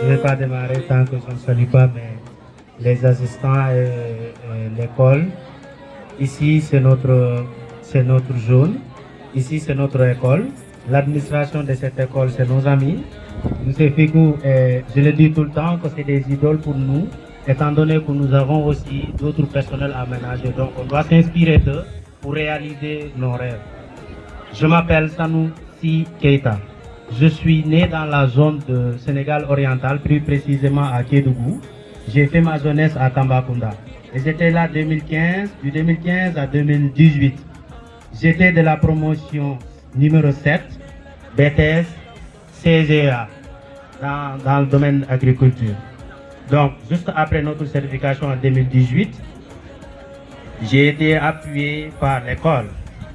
je ne vais pas démarrer tant que je ne salue pas les assistants et l'école. Ici, c'est notre zone. Ici, c'est notre école. L'administration de cette école, c'est nos amis. M. Fikou, je le dis tout le temps que c'est des idoles pour nous, étant donné que nous avons aussi d'autres personnels à ménager. Donc, on doit s'inspirer d'eux pour réaliser nos rêves. Je m'appelle Sanoussi Keita. Je suis né dans la zone de Sénégal oriental, plus précisément à Kédougou. J'ai fait ma jeunesse à Tambacounda. Et j'étais là 2015, du 2015 à 2018. J'étais de la promotion numéro 7, BTS CGA, dans le domaine agriculture. Donc, juste après notre certification en 2018, j'ai été appuyé par l'école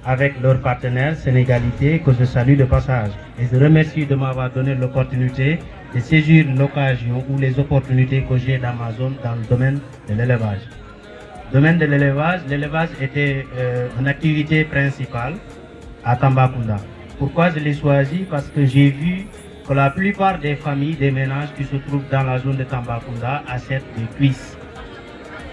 avec leurs partenaires Sénégalité que je salue de passage. Et je remercie de m'avoir donné l'opportunité de saisir l'occasion ou les opportunités que j'ai dans ma zone dans le domaine de l'élevage. Le domaine de l'élevage était une activité principale à Tambacounda. Pourquoi je l'ai choisi? Parce que j'ai vu que la plupart des familles, des ménages qui se trouvent dans la zone de Tambacounda achètent des cuisses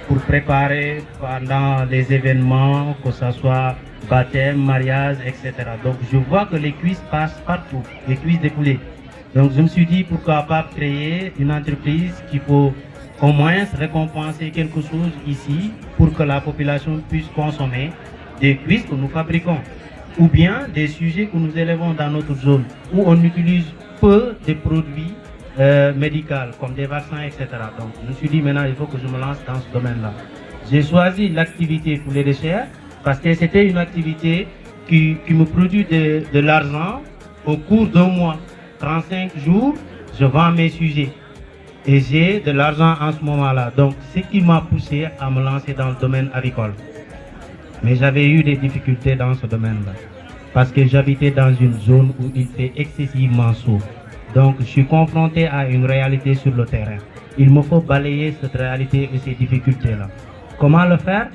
pour préparer pendant les événements, que ce soit baptême, mariage, etc. Donc je vois que les cuisses passent partout, les cuisses de poulet. Donc je me suis dit pourquoi pas créer une entreprise qui peut au moins récompenser quelque chose ici pour que la population puisse consommer des cuisses que nous fabriquons ou bien des sujets que nous élevons dans notre zone où on utilise peu de produits médicaux comme des vaccins, etc. Donc je me suis dit maintenant il faut que je me lance dans ce domaine-là. J'ai choisi l'activité poulet de chair parce que c'était une activité qui me produit de l'argent au cours d'un mois. 35 jours, je vends mes sujets. Et j'ai de l'argent en ce moment-là. Donc, ce qui m'a poussé à me lancer dans le domaine agricole. Mais j'avais eu des difficultés dans ce domaine-là. Parce que j'habitais dans une zone où il fait excessivement chaud. Donc, je suis confronté à une réalité sur le terrain. Il me faut balayer cette réalité et ces difficultés-là. Comment le faire?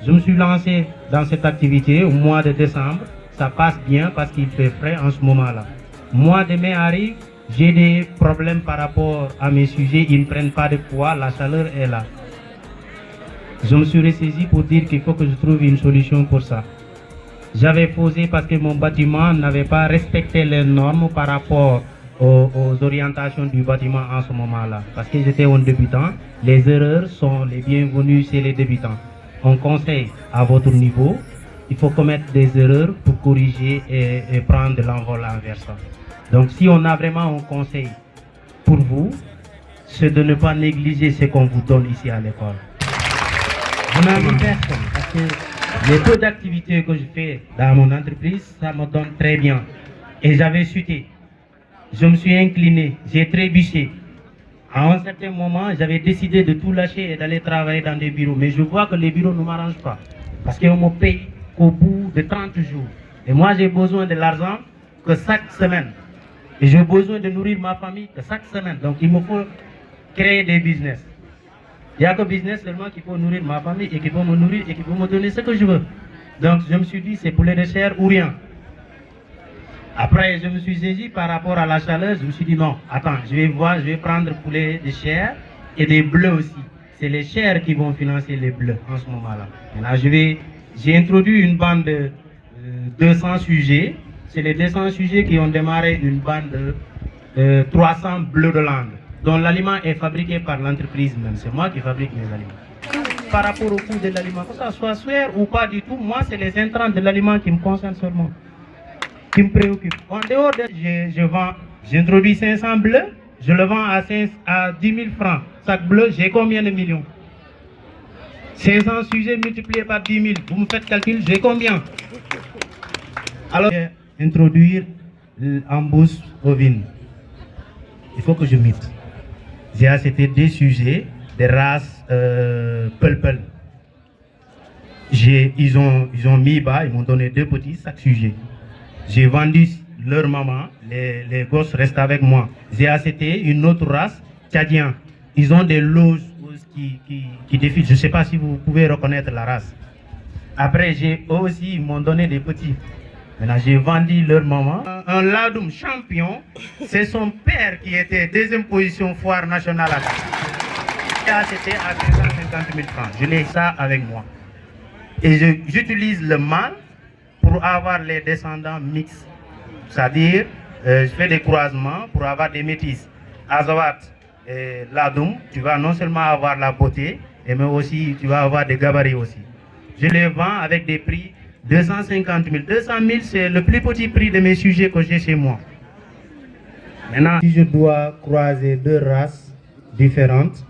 Je me suis lancé dans cette activité au mois de décembre. Ça passe bien parce qu'il fait frais en ce moment-là. Mois de mai arrive, j'ai des problèmes par rapport à mes sujets, ils ne prennent pas de poids, la chaleur est là. Je me suis ressaisi pour dire qu'il faut que je trouve une solution pour ça. J'avais posé parce que mon bâtiment n'avait pas respecté les normes par rapport aux orientations du bâtiment en ce moment-là. Parce que j'étais un débutant, les erreurs sont les bienvenues chez les débutants. On conseille à votre niveau, il faut commettre des erreurs pour corriger et prendre de l'envol envers ça. Donc si on a vraiment un conseil pour vous, c'est de ne pas négliger ce qu'on vous donne ici à l'école. Je n'envie personne parce que les peu d'activités que je fais dans mon entreprise, ça me donne très bien. Et j'avais chuté. Je me suis incliné, j'ai trébuché. À un certain moment, j'avais décidé de tout lâcher et d'aller travailler dans des bureaux. Mais je vois que les bureaux ne m'arrangent pas. Parce qu'on me paye qu'au bout de 30 jours. Et moi, j'ai besoin de l'argent que chaque semaine. Et j'ai besoin de nourrir ma famille que chaque semaine. Donc, il me faut créer des business. Il n'y a que business seulement qui peut nourrir ma famille et qui peut me nourrir et qui peut me donner ce que je veux. Donc, je me suis dit, c'est poulet de chair ou rien. Après, je me suis saisi par rapport à la chaleur. Je me suis dit, non, attends, je vais prendre poulet de chair et des bleus aussi. C'est les chairs qui vont financer les bleus en ce moment-là. Maintenant, j'ai introduit une bande de 200 sujets. C'est les 200 sujets qui ont démarré une bande de 300 bleus de langue, dont l'aliment est fabriqué par l'entreprise même. C'est moi qui fabrique mes aliments. Par rapport au coût de l'aliment, que ça soit cher ou pas du tout, moi, c'est les intrants de l'aliment qui me concernent seulement, qui me préoccupent. En dehors de j'introduis 500 bleus, je le vends à 10 000 francs. Chaque bleu, j'ai combien de millions? 500 sujets multipliés par 10 000, vous me faites calcul, j'ai combien? Alors, introduire l'embouche ovine. Il faut que je mette. J'ai acheté des sujets, des races Peul-Peul. Ils ont mis bas, ils m'ont donné 2 petits, chaque sujet. J'ai vendu leur maman, les gosses restent avec moi. J'ai acheté une autre race, Tchadien. Ils ont des loges qui défilent. Je ne sais pas si vous pouvez reconnaître la race. Après, eux aussi, ils m'ont donné des petits. Maintenant, j'ai vendu leur maman. Un ladoum champion, c'est son père qui était deuxième position foire nationale à Dakar. C'était à 250 000 francs. Je l'ai ça avec moi. Et j'utilise le mâle pour avoir les descendants mixtes. C'est-à-dire, je fais des croisements pour avoir des métis. Azawat et ladoum, tu vas non seulement avoir la beauté, mais aussi tu vas avoir des gabarits aussi. Je les vends avec des prix 250 000. 200 000, c'est le plus petit prix de mes sujets que j'ai chez moi. Maintenant, si je dois croiser deux races différentes,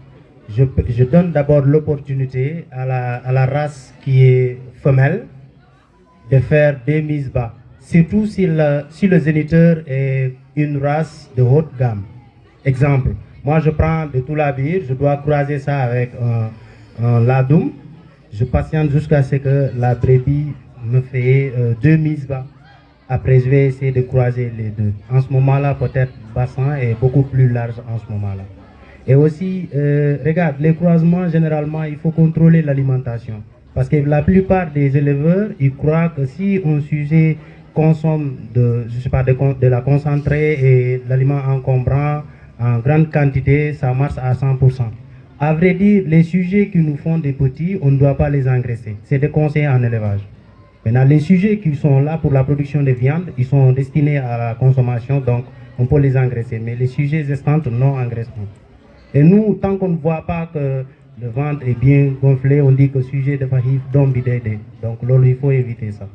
je donne d'abord l'opportunité à la race qui est femelle de faire des mises bas. Surtout si le géniteur est une race de haute gamme. Exemple, moi je prends de tout labir, je dois croiser ça avec un ladoum. Je patiente jusqu'à ce que la brebis me fait 2 mises bas. Après, je vais essayer de croiser les deux. En ce moment-là, peut-être bassin est beaucoup plus large en ce moment-là. Et aussi, regarde, les croisements, généralement, il faut contrôler l'alimentation. Parce que la plupart des éleveurs, ils croient que si un sujet consomme de la concentrée et l'aliment encombrant en grande quantité, ça marche à 100%. À vrai dire, les sujets qui nous font des petits, on ne doit pas les engraisser. C'est des conseils en élevage. Maintenant, les sujets qui sont là pour la production de viande, ils sont destinés à la consommation, donc on peut les engraisser. Mais les sujets gestantes, non engraissement. Et nous, tant qu'on ne voit pas que le ventre est bien gonflé, on dit que le sujet de fahif, donc il faut éviter ça.